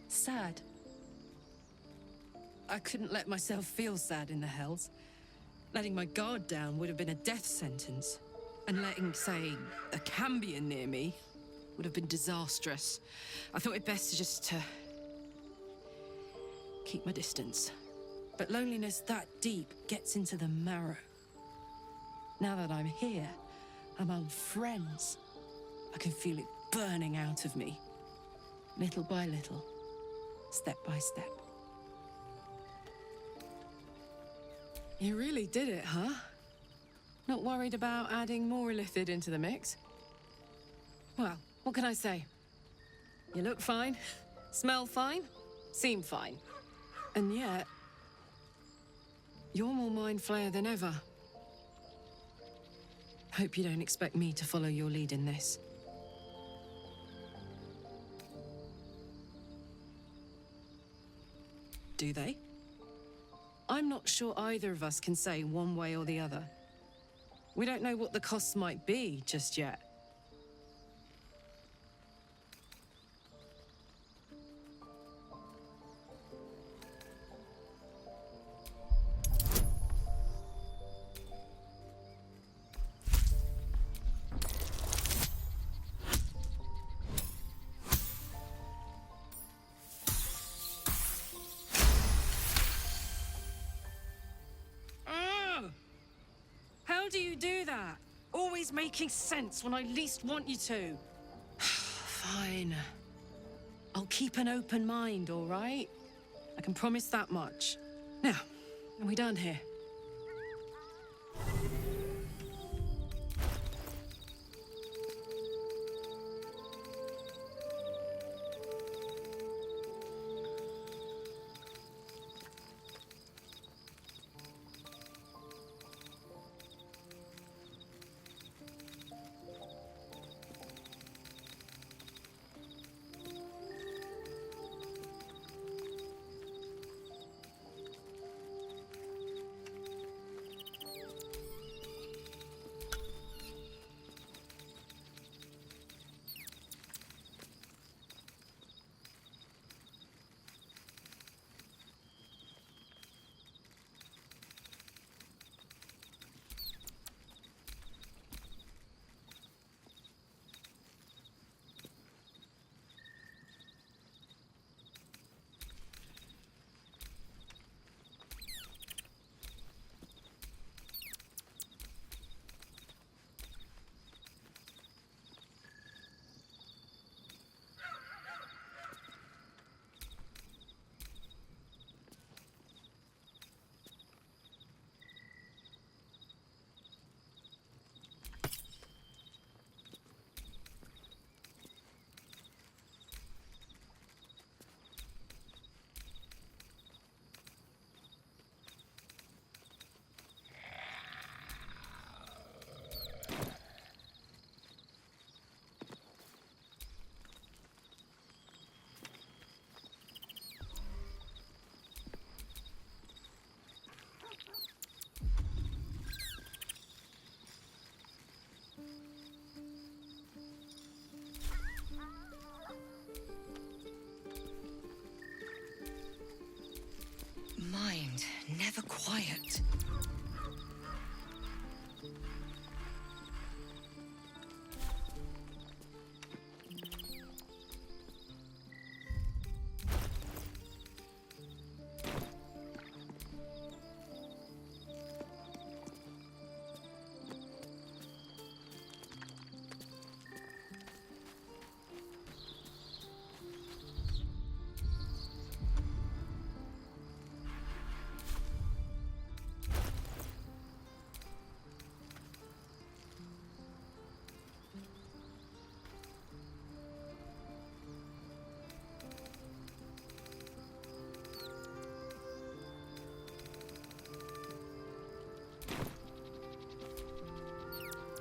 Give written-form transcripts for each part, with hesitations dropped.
Sad. I couldn't let myself feel sad in the Hells. Letting my guard down would have been a death sentence. And letting, say, a Cambion near me would have been disastrous. I thought it best to keep my distance. But loneliness that deep gets into the marrow. Now that I'm here, among friends, I can feel it burning out of me. Little by little, step by step. You really did it, huh? Not worried about adding more illithid into the mix? Well, what can I say? You look fine, smell fine, seem fine. And yet, you're more mind flayer than ever. Hope you don't expect me to follow your lead in this. Do they? I'm not sure either of us can say one way or the other. We don't know what the costs might be just yet. How do you do that? Always making sense when I least want you to. Fine. I'll keep an open mind, all right? I can promise that much. Now, are we done here? Mind never quiet.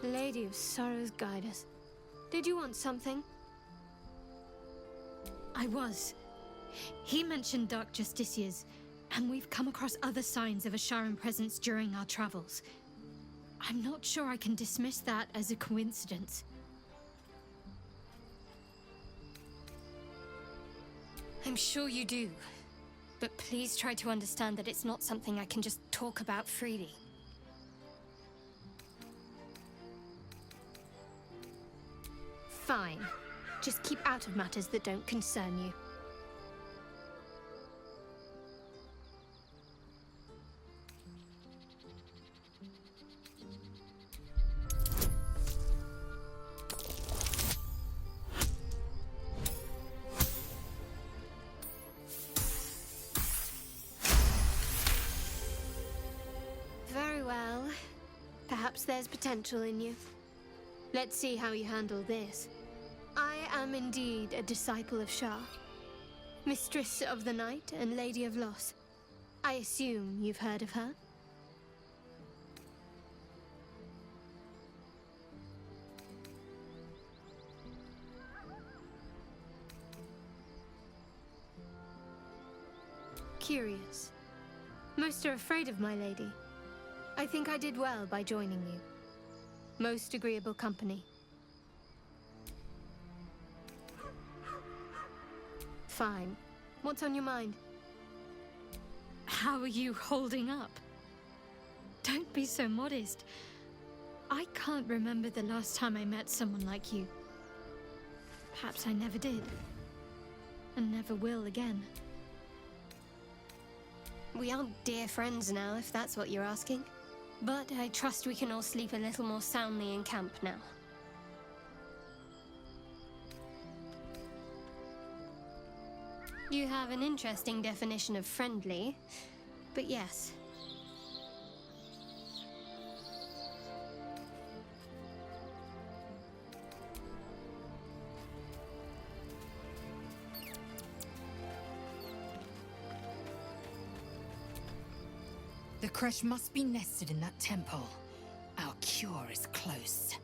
Lady of Sorrows, guide us. Did you want something? I was. He mentioned Dark Justiciars, and we've come across other signs of a Sharan presence during our travels. I'm not sure I can dismiss that as a coincidence. I'm sure you do. But please try to understand that it's not something I can just talk about freely. Fine. Just keep out of matters that don't concern you. Very well. Perhaps there's potential in you. Let's see how you handle this. I am indeed a disciple of Shah, Mistress of the Night and Lady of Loss. I assume you've heard of her? Curious. Most are afraid of my lady. I think I did well by joining you. Most agreeable company. Fine. What's on your mind? How are you holding up? Don't be so modest. I can't remember the last time I met someone like you. Perhaps I never did. And never will again. We aren't dear friends now, if that's what you're asking. But I trust we can all sleep a little more soundly in camp now. You have an interesting definition of friendly, but yes. The Crèche must be nested in that temple. Our cure is close.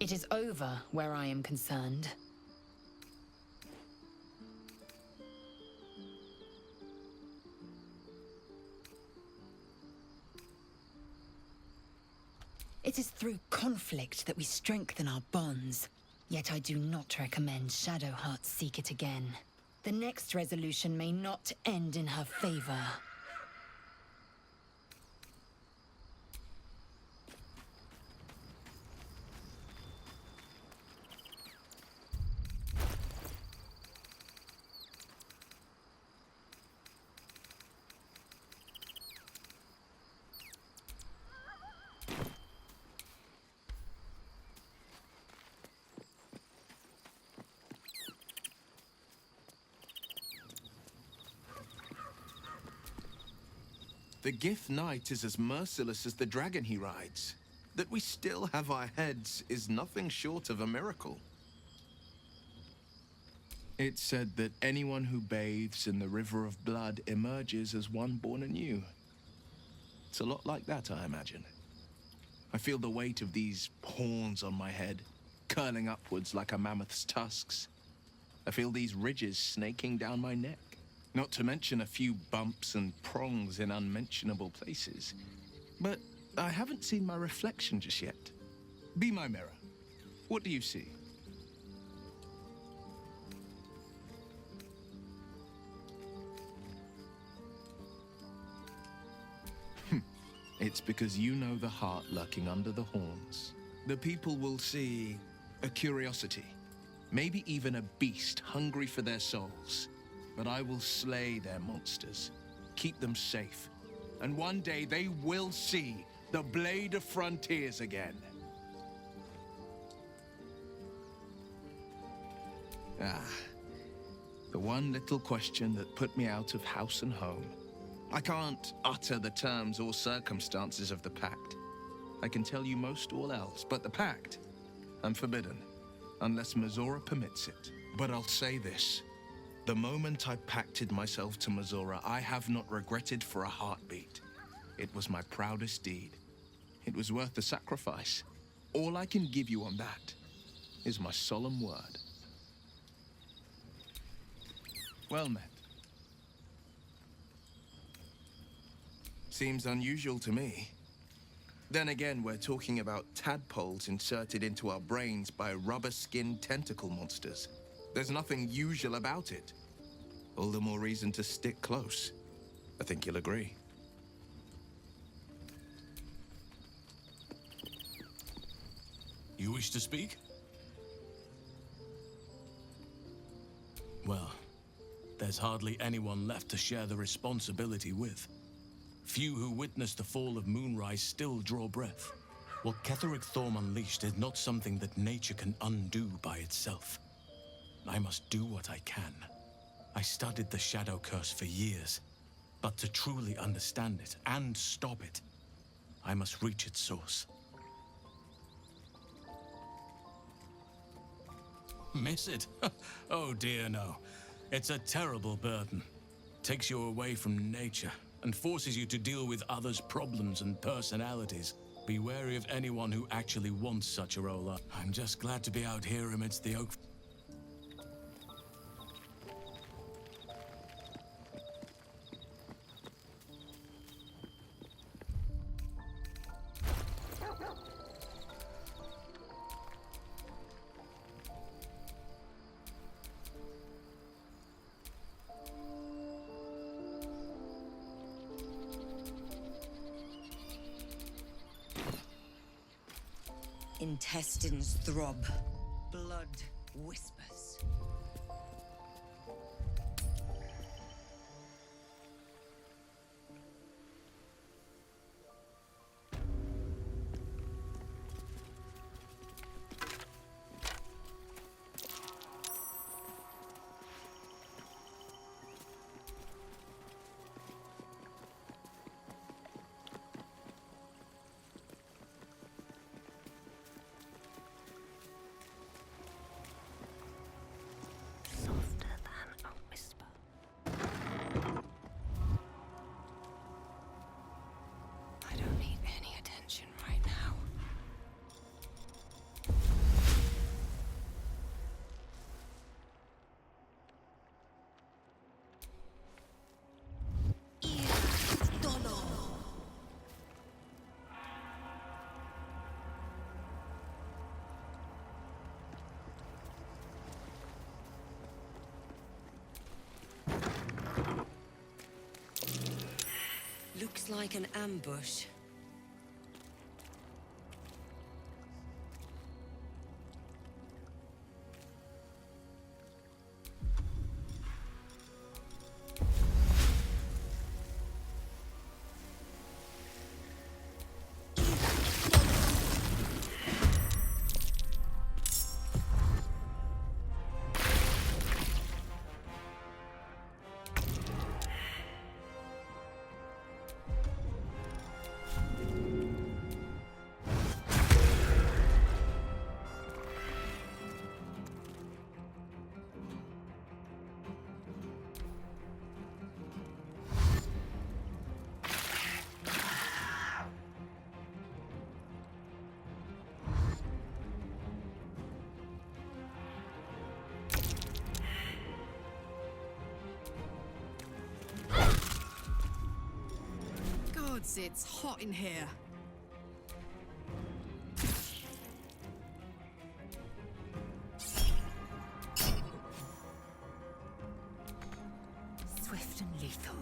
It is over where I am concerned. It is through conflict that we strengthen our bonds. Yet I do not recommend Shadowheart seek it again. The next resolution may not end in her favor. The Gift Knight is as merciless as the dragon he rides. That we still have our heads is nothing short of a miracle. It's said that anyone who bathes in the river of blood emerges as one born anew. It's a lot like that, I imagine. I feel the weight of these horns on my head, curling upwards like a mammoth's tusks. I feel these ridges snaking down my neck. Not to mention a few bumps and prongs in unmentionable places. But I haven't seen my reflection just yet. Be my mirror. What do you see? It's because you know the heart lurking under the horns. The people will see a curiosity, maybe even a beast hungry for their souls. But I will slay their monsters, keep them safe, and one day they will see the Blade of Frontiers again. The one little question that put me out of house and home. I can't utter the terms or circumstances of the pact. I can tell you most all else, but the pact, I'm forbidden, unless Mizora permits it. But I'll say this. The moment I pacted myself to Mizora, I have not regretted for a heartbeat. It was my proudest deed. It was worth the sacrifice. All I can give you on that is my solemn word. Well met. Seems unusual to me. Then again, we're talking about tadpoles inserted into our brains by rubber-skinned tentacle monsters. There's nothing usual about it. All the more reason to stick close. I think you'll agree. You wish to speak? Well, there's hardly anyone left to share the responsibility with. Few who witnessed the fall of Moonrise still draw breath. What Ketheric Thorm unleashed is not something that nature can undo by itself. I must do what I can. I studied the Shadow Curse for years, but to truly understand it and stop it, I must reach its source. Miss it? Oh dear, no. It's a terrible burden. Takes you away from nature and forces you to deal with others' problems and personalities. Be wary of anyone who actually wants such a role. I'm just glad to be out here amidst the oak. Intestines throb. Blood whispers. Looks like an ambush. It's hot in here. Swift and lethal.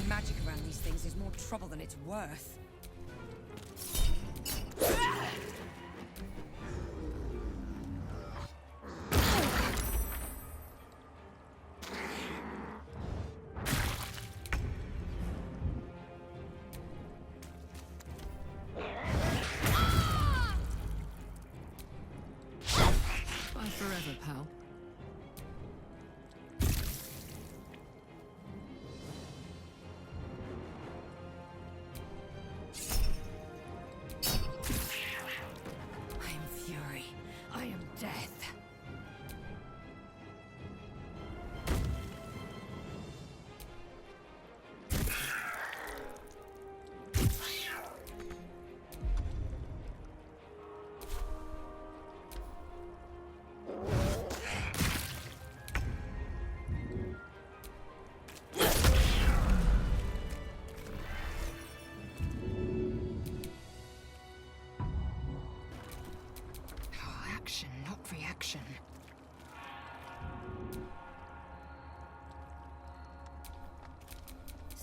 Magic around these things is more trouble than it's worth. Bye forever, pal.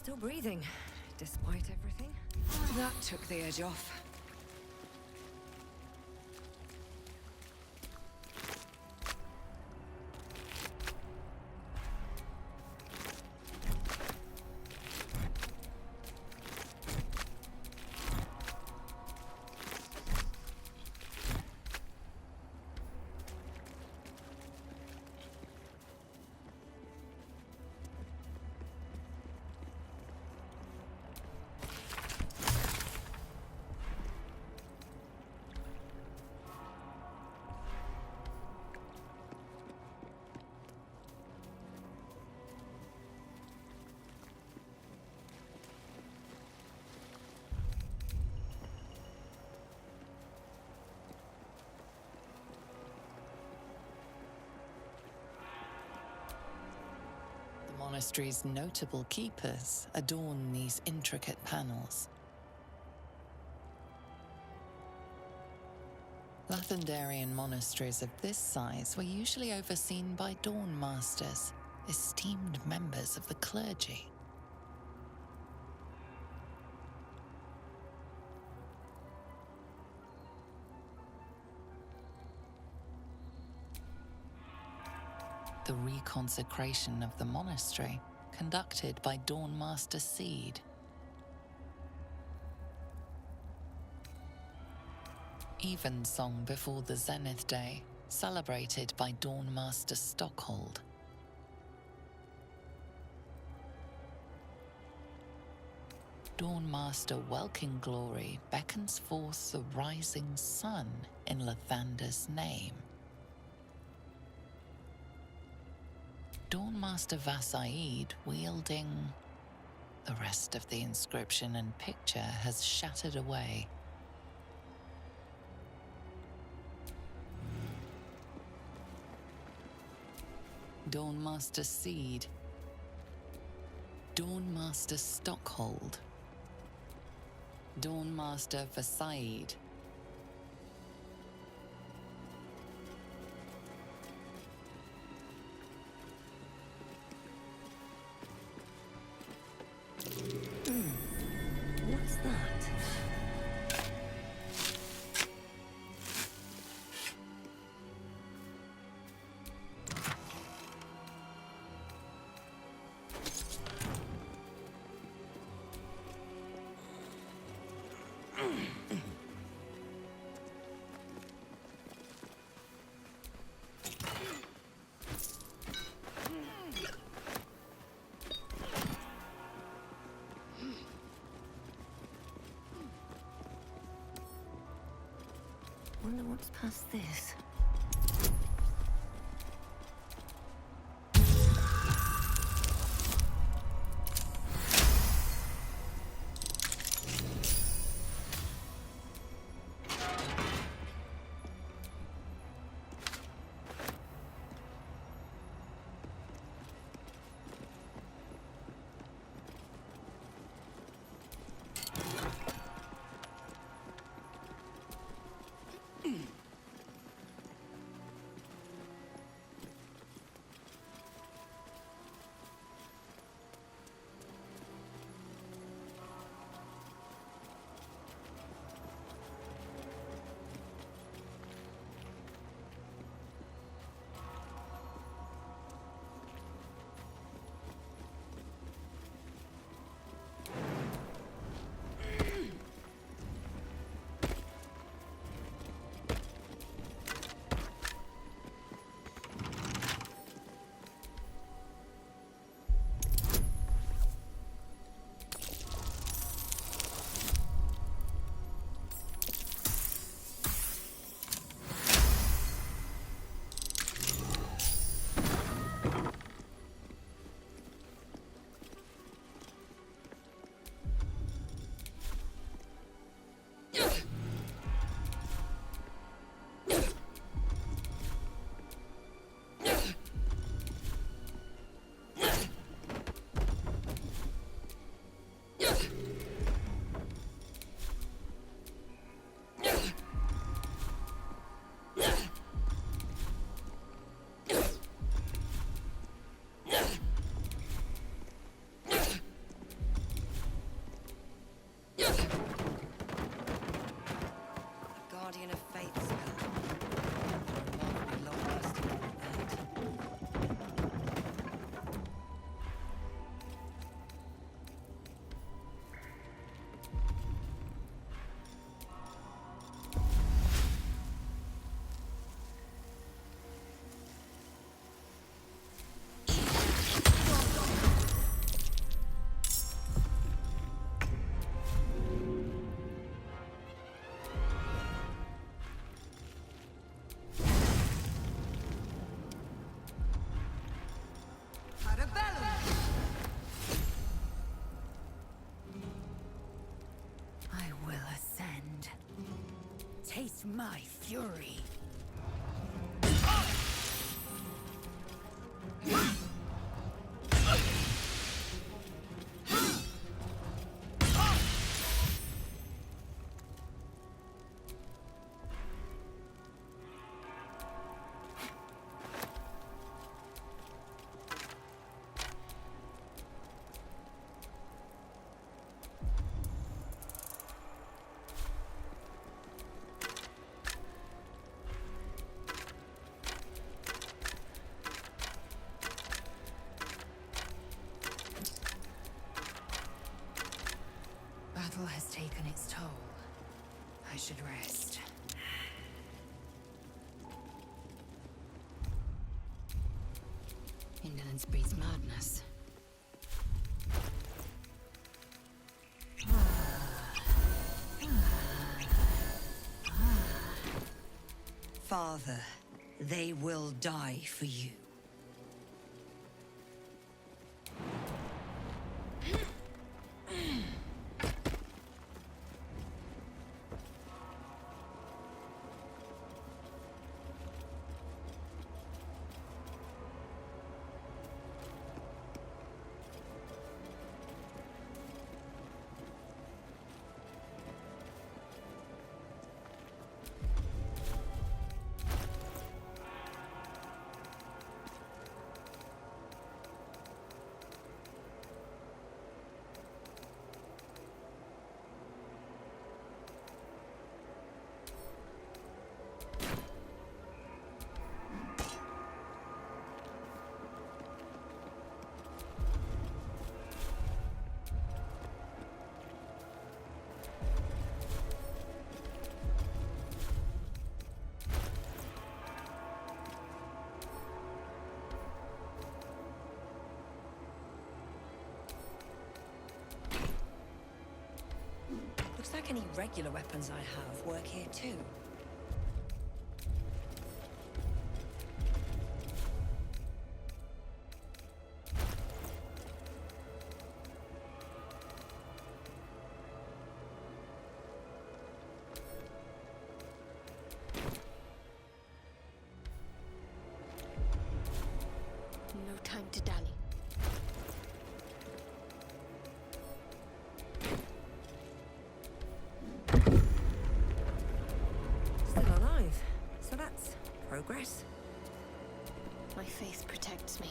Still breathing, despite everything. That took the edge off. The monastery's notable keepers adorn these intricate panels. Lathendarian monasteries of this size were usually overseen by Dawn Masters, esteemed members of the clergy. The reconsecration of the monastery, conducted by Dawn Master Seed. Evensong before the Zenith Day, celebrated by Dawn Master Stockhold. Dawn Master Welkin Glory beckons forth the rising sun in Lathander's name. Dawn Master Vassaid wielding... The rest of the inscription and picture has shattered away. Dawn Master Seed. Dawn Master Stockhold. Dawn Master Vassaid. What's that? Wonder what's past this. my fury. Battle has taken its toll. I should rest. Indolence breeds madness. Father, they will die for you. Looks like any regular weapons I have work here too. No time to dally. Still alive, so that's progress. My faith protects me.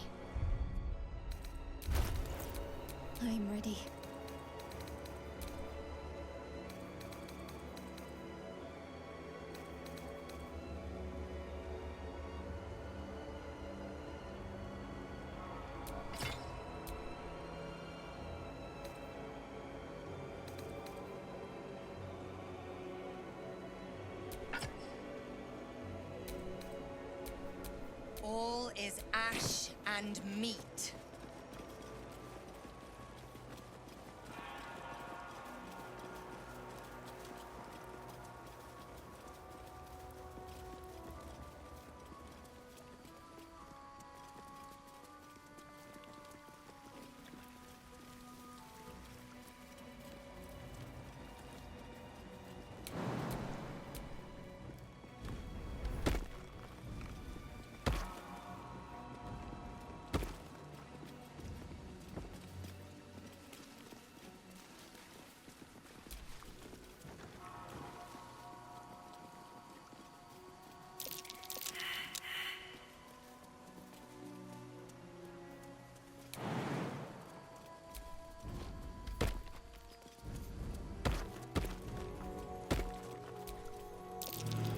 I'm ready. All is ash and meat.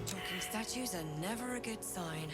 Talking statues are never a good sign.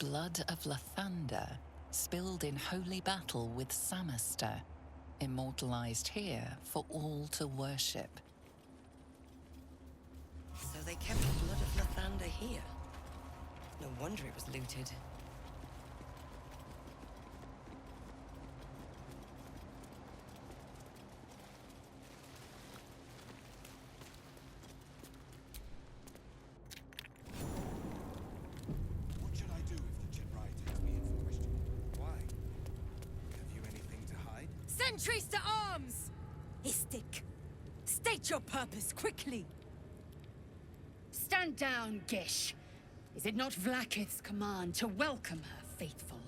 blood of Lathander, spilled in holy battle with Samaster, immortalized here for all to worship. So they kept the blood of Lathander here. No wonder it was looted. What should I do if the Chiprai takes me in for questioning? Why? Have you anything to hide? Sentries to arms! Istik, state your purpose quickly. Stand down, Gish. Is it not Vlaakith's command to welcome her faithful?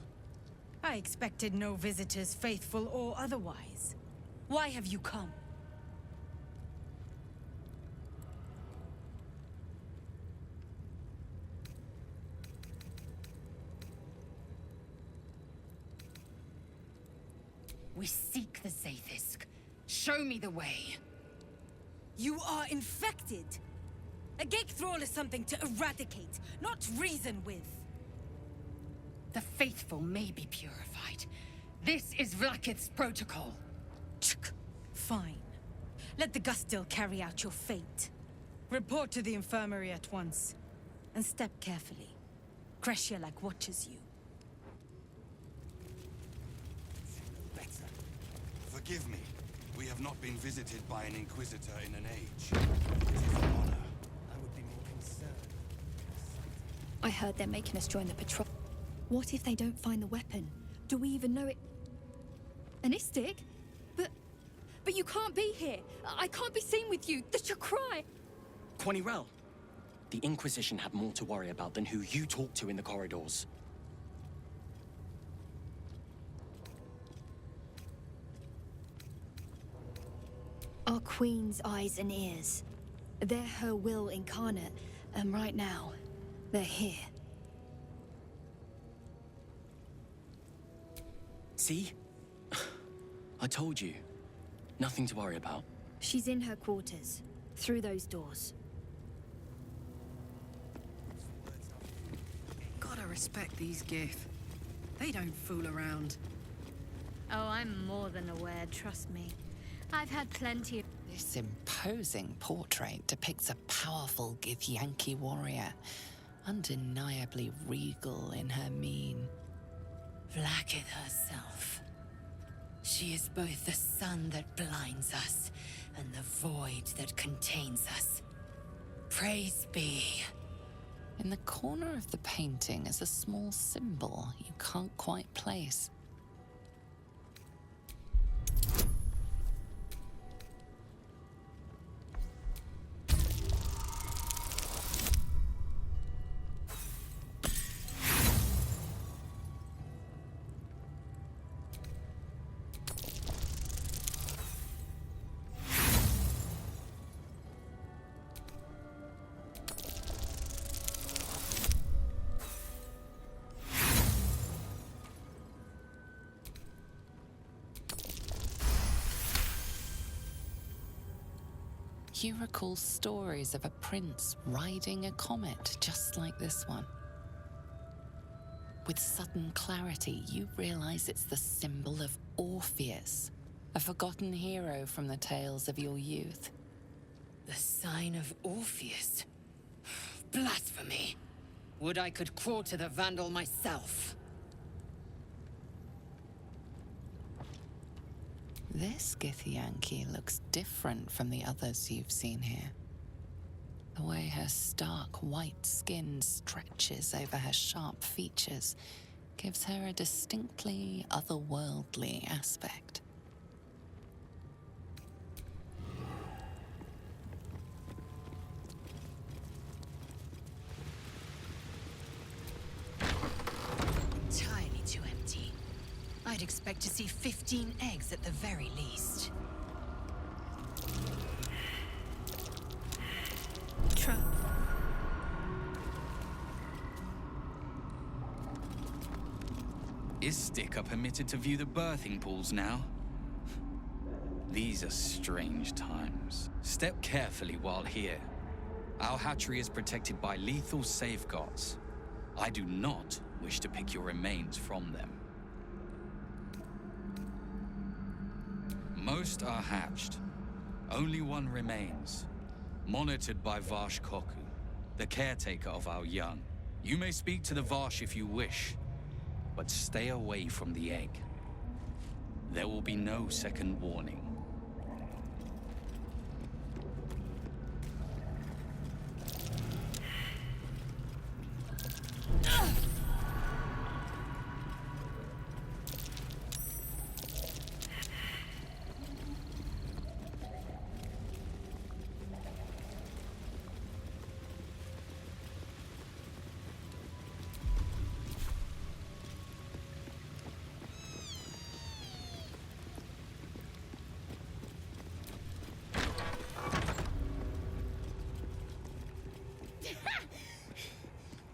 I expected no visitors, faithful or otherwise. Why have you come? We seek the Zaithisk. Show me the way. You are infected. A Gek Thrall is something to eradicate, not reason with. The faithful may be purified. This is Vlaakith's protocol. Tsk. Fine. Let the Gustil carry out your fate. Report to the infirmary at once. And step carefully. Crèche like watches you. Better. Forgive me. We have not been visited by an Inquisitor in an age. It is an honor. I would be more concerned. I heard they're making us join the patrol. What if they don't find the weapon? Do we even know it? An Istik? But you can't be here. I can't be seen with you. That's your cry. Quanirel, the Inquisition had more to worry about than who you talk to in the corridors. Our Queen's eyes and ears. They're her will incarnate, and right now, they're here. See? I told you. Nothing to worry about. She's in her quarters, through those doors. Gotta respect these Gith. They don't fool around. Oh, I'm more than aware, trust me. I've had plenty of... This imposing portrait depicts a powerful Githyanki warrior, undeniably regal in her mien. Vlaakith herself. She is both the sun that blinds us and the void that contains us. Praise be. In the corner of the painting is a small symbol you can't quite place. You recall stories of a prince riding a comet just like this one. With sudden clarity, you realize it's the symbol of Orpheus, a forgotten hero from the tales of your youth. The sign of Orpheus? Blasphemy! Would I could quarter the Vandal myself. This Githyanki looks different from the others you've seen here. The way her stark white skin stretches over her sharp features gives her a distinctly otherworldly aspect. Entirely too empty. I'd expect to see 15 eggs at the very least. Trap. Istik are permitted to view the birthing pools now. These are strange times. Step carefully while here. Our hatchery is protected by lethal safeguards. I do not wish to pick your remains from them. Most are hatched. Only one remains, monitored by Varsh Koku, the caretaker of our young. You may speak to the Varsh if you wish, but stay away from the egg. There will be no second warning.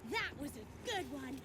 That was a good one.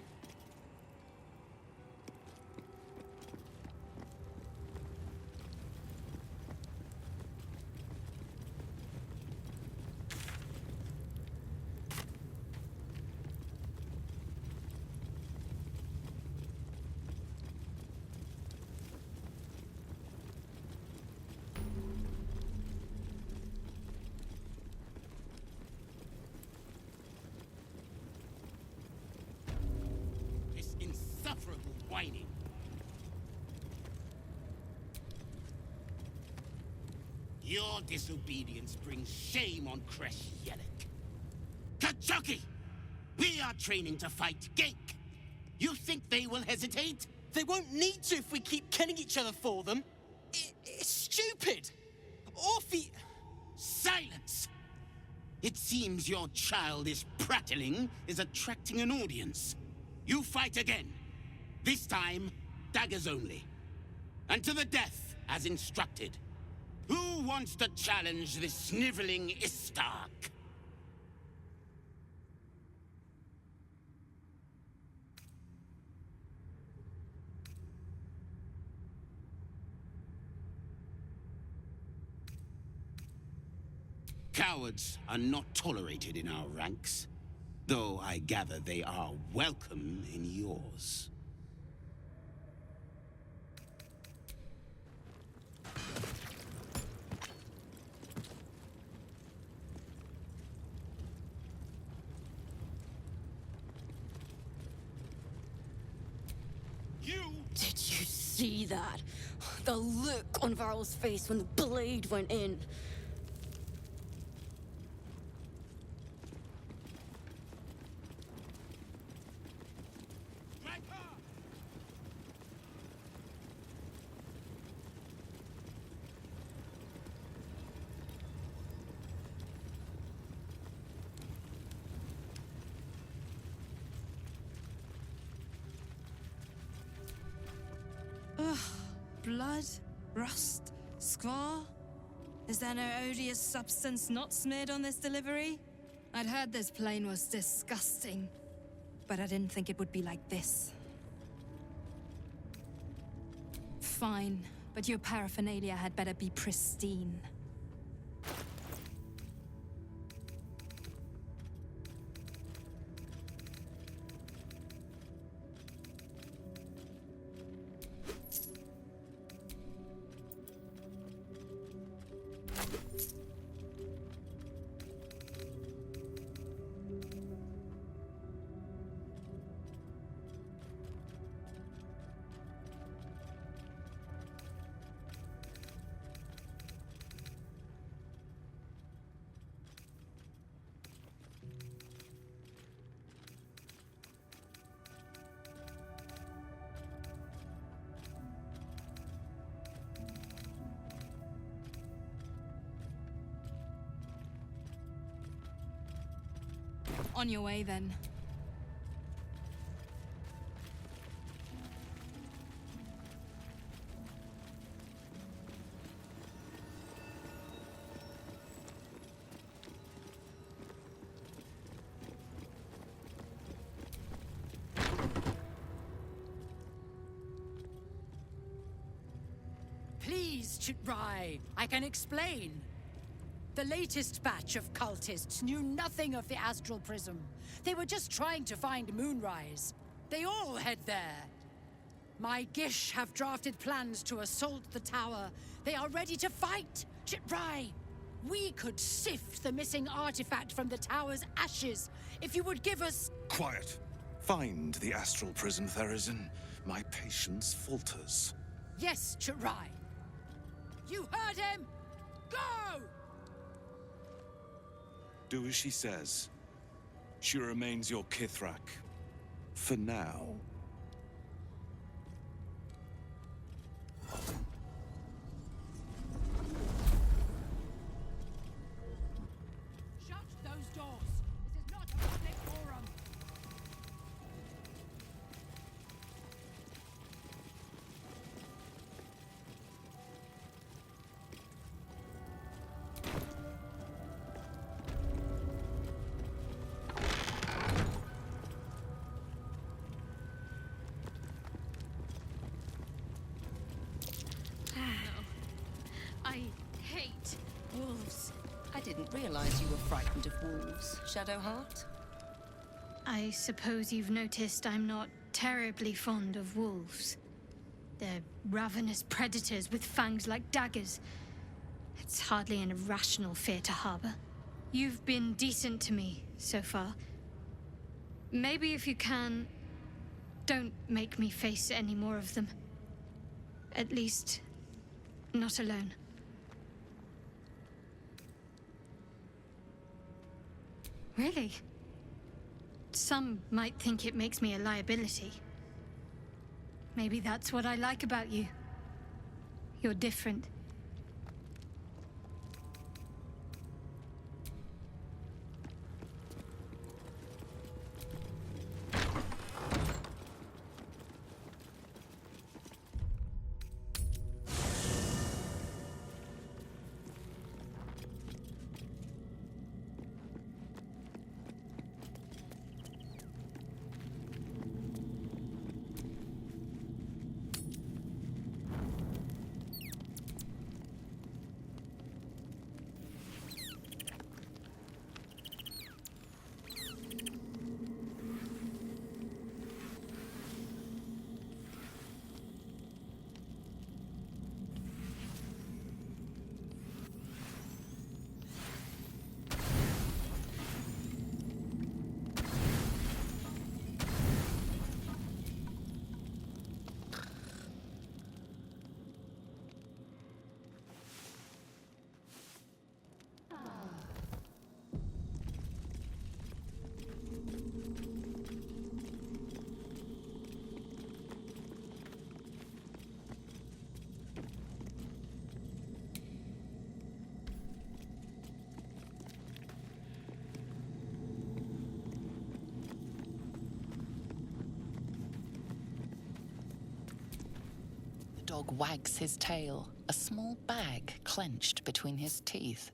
Insufferable whining. Your disobedience brings shame on Crèche Yellick. Kachuki! We are training to fight Gake. You think they will hesitate? They won't need to if we keep killing each other for them. It's stupid. Orphe... Silence! It seems your childish prattling is attracting an audience. You fight again. This time, daggers only. And to the death, as instructed. Who wants to challenge this sniveling Istark? Cowards are not tolerated in our ranks, though I gather they are welcome in yours. Did you see that? The look on Varl's face when the blade went in. Ugh, blood, rust, squar. Is there no odious substance not smeared on this delivery? I'd heard this plane was disgusting, but I didn't think it would be like this. Fine, but your paraphernalia had better be pristine. On your way, then. Please, Chitrai, I can explain. The latest batch of cultists knew nothing of the Astral Prism. They were just trying to find Moonrise. They all head there. My Gish have drafted plans to assault the tower. They are ready to fight. Chitrai, we could sift the missing artifact from the tower's ashes if you would give us... Quiet. Find the astral prism, Therizin. My patience falters. Yes, Chitrai. You heard him! Go! Do as she says. She remains your Kithrak. For now. Shut those doors. This is not a public forum. I hate wolves. I didn't realize you were frightened of wolves, Shadowheart. I suppose you've noticed I'm not terribly fond of wolves. They're ravenous predators with fangs like daggers. It's hardly an irrational fear to harbor. You've been decent to me so far. Maybe if you can, don't make me face any more of them. At least, not alone. Really? Some might think it makes me a liability. Maybe that's what I like about you. You're different. The dog wags his tail, a small bag clenched between his teeth.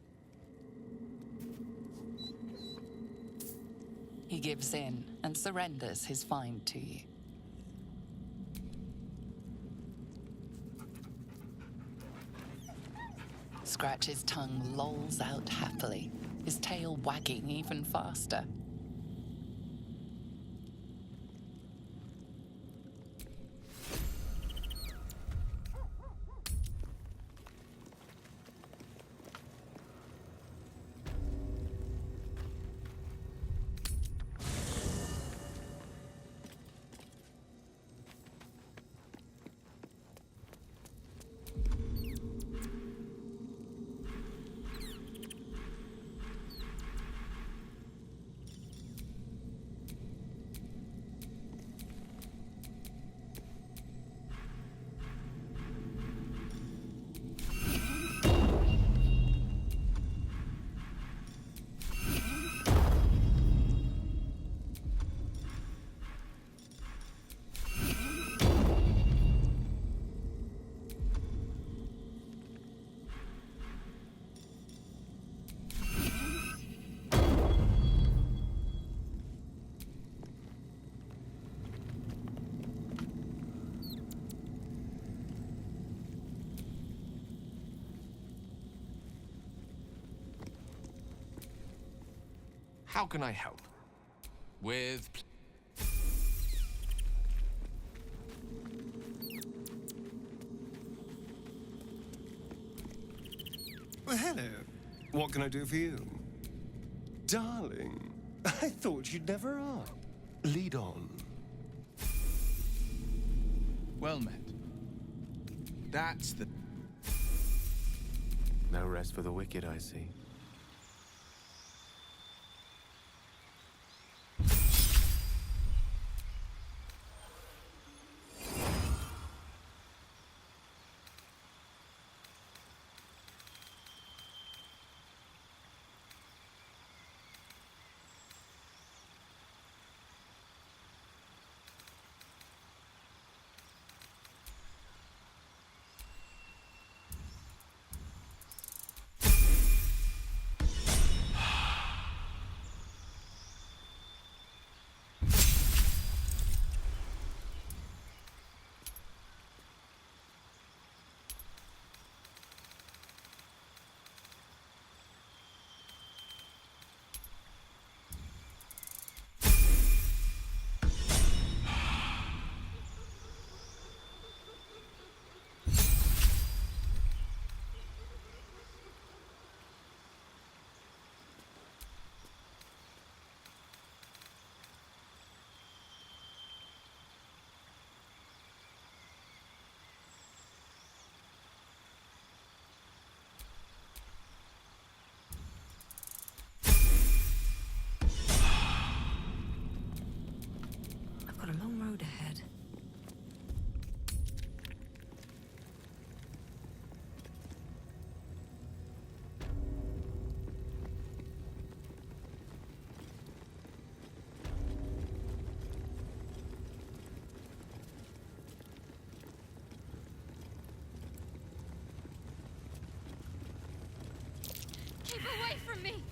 He gives in and surrenders his find to you. Scratch's tongue lolls out happily, his tail wagging even faster. How can I help? With... Well, hello. What can I do for you? Darling, I thought you'd never ask. Lead on. Well met. That's the... No rest for the wicked, I see. Got a long road ahead. Keep away from me!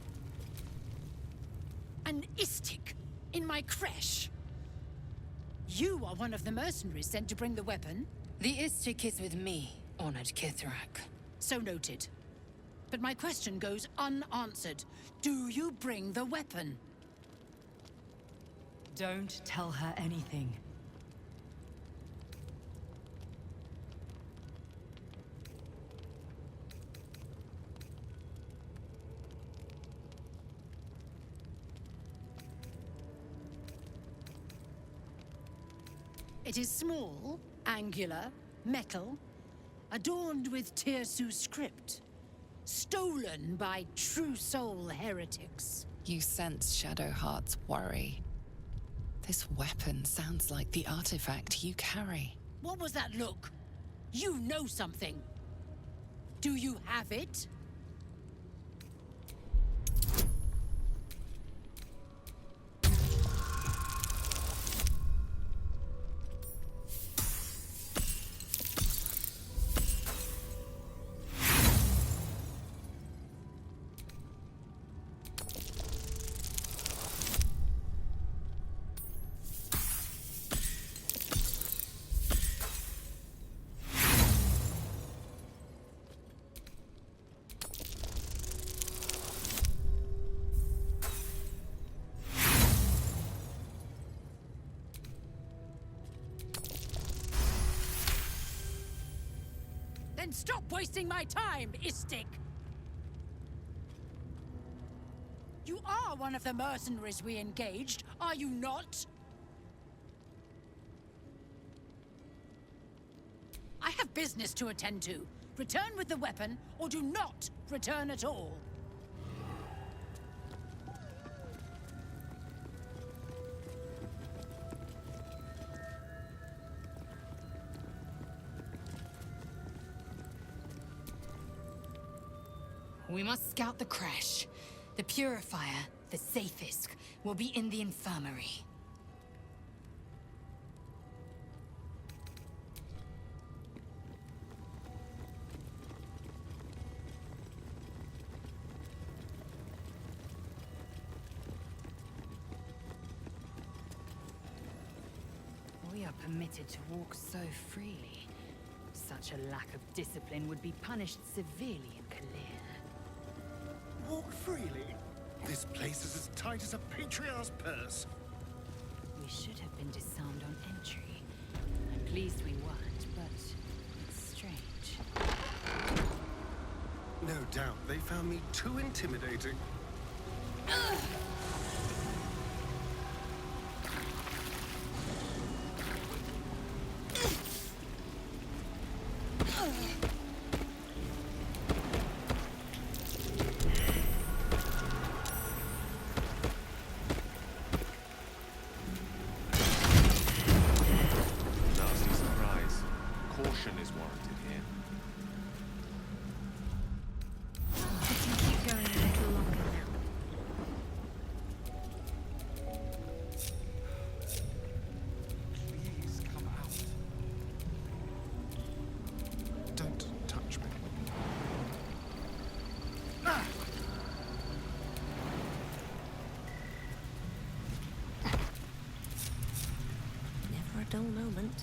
An Istik in my Crèche. You are one of the mercenaries sent to bring the weapon? The Istik is with me, honored Kithrak. So noted. But my question goes unanswered. Do you bring the weapon? Don't tell her anything. It is small, angular, metal, adorned with Tirsu script. Stolen by true soul heretics. You sense Shadowheart's worry. This weapon sounds like the artifact you carry. What was that look? You know something. Do you have it? Then stop wasting my time, Istik! You are one of the mercenaries we engaged, are you not? I have business to attend to. Return with the weapon, or do not return at all. We must scout the Crèche. The Purifier, the safest, will be in the infirmary. We are permitted to walk so freely. Such a lack of discipline would be punished severely in Kalir. Walk freely? This place is as tight as a patriarch's purse. We should have been disarmed on entry. I'm pleased we weren't, but it's strange. No doubt they found me too intimidating. Nasty surprise. Caution is warranted here. We can keep going a little longer now. Please come out. Don't touch me. Never a dull moment.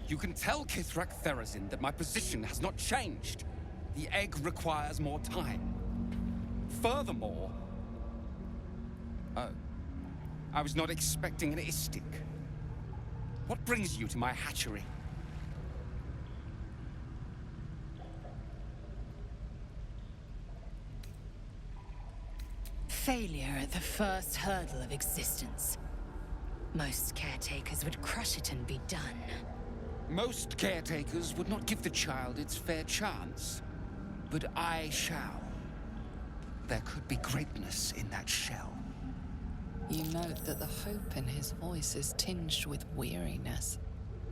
You can tell Kithrak Therazin that my position has not changed. The egg requires more time. Furthermore... Oh. I was not expecting an Istik. What brings you to my hatchery? Failure at the first hurdle of existence. Most caretakers would crush it and be done. Most caretakers would not give the child its fair chance. But I shall. There could be greatness in that shell. You note that the hope in his voice is tinged with weariness.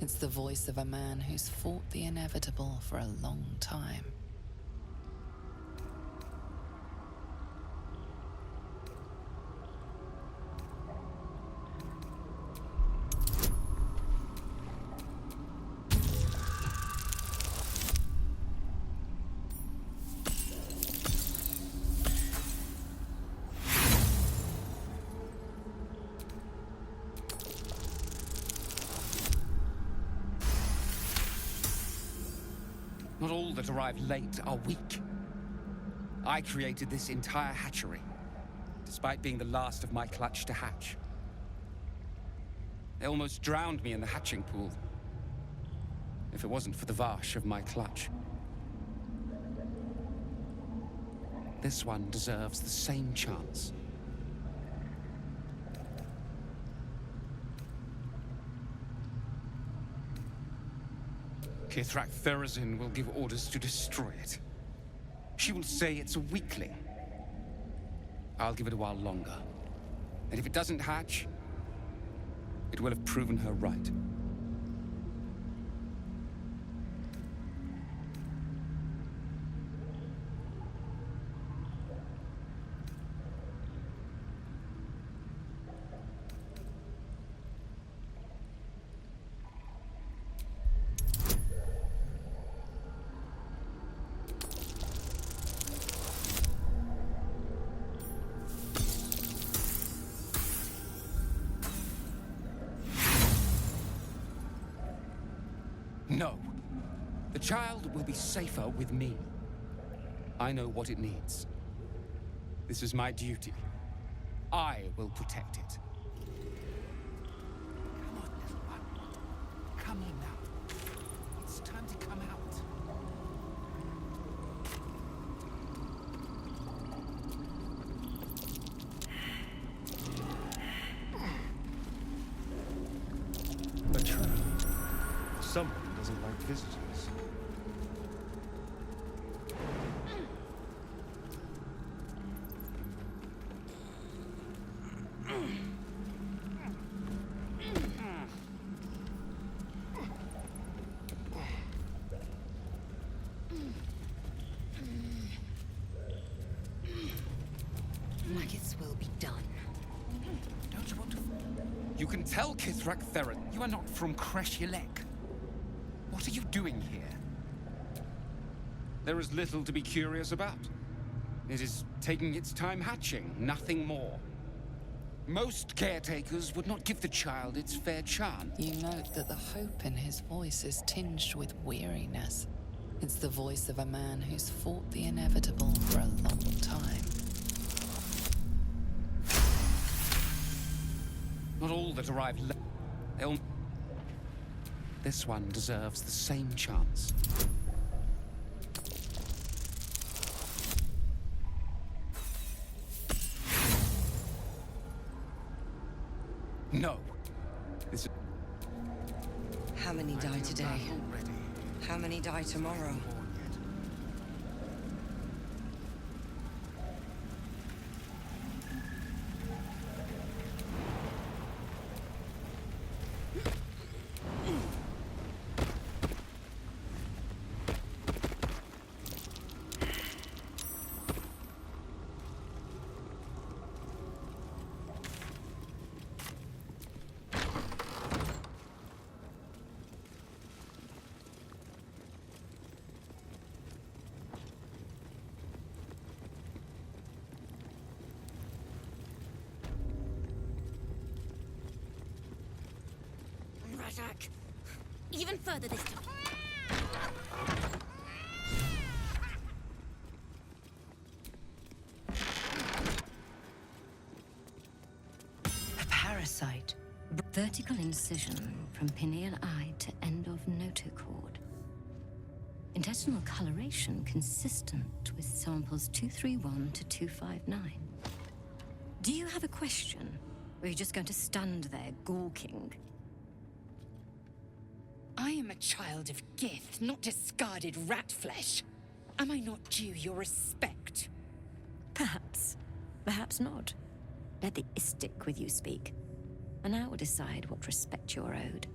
It's the voice of a man who's fought the inevitable for a long time. Not all that arrive late are weak. I created this entire hatchery, despite being the last of my clutch to hatch. They almost drowned me in the hatching pool, if it wasn't for the Varsh of my clutch. This one deserves the same chance. Kithrak Therazin will give orders to destroy it. She will say it's a weakling. I'll give it a while longer. And if it doesn't hatch, it will have proven her right. No. The child will be safer with me. I know what it needs. This is my duty. I will protect it. Come on, little one. Come on now. It's time to come out. A trap. Someone doesn't like visitors. Maggots will be done. Don't you want to... You can tell Kithrak Theron you are not from Crèche. What are you doing here? There is little to be curious about. It is taking its time hatching, nothing more. Most caretakers would not give the child its fair chance. You note that the hope in his voice is tinged with weariness. It's the voice of a man who's fought the inevitable for a long time. Not all that arrive late. This one deserves the same chance. No. This... How many die today? How many die tomorrow? Razak. Even further this time. A parasite. Vertical incision from pineal eye to end of notochord. Intestinal coloration consistent with samples 231 to 259. Do you have a question? Or are you just going to stand there gawking? I am a child of Gith, not discarded rat flesh. Am I not due your respect? Perhaps. Perhaps not. Let the Istik with you speak, and I will decide what respect you're owed.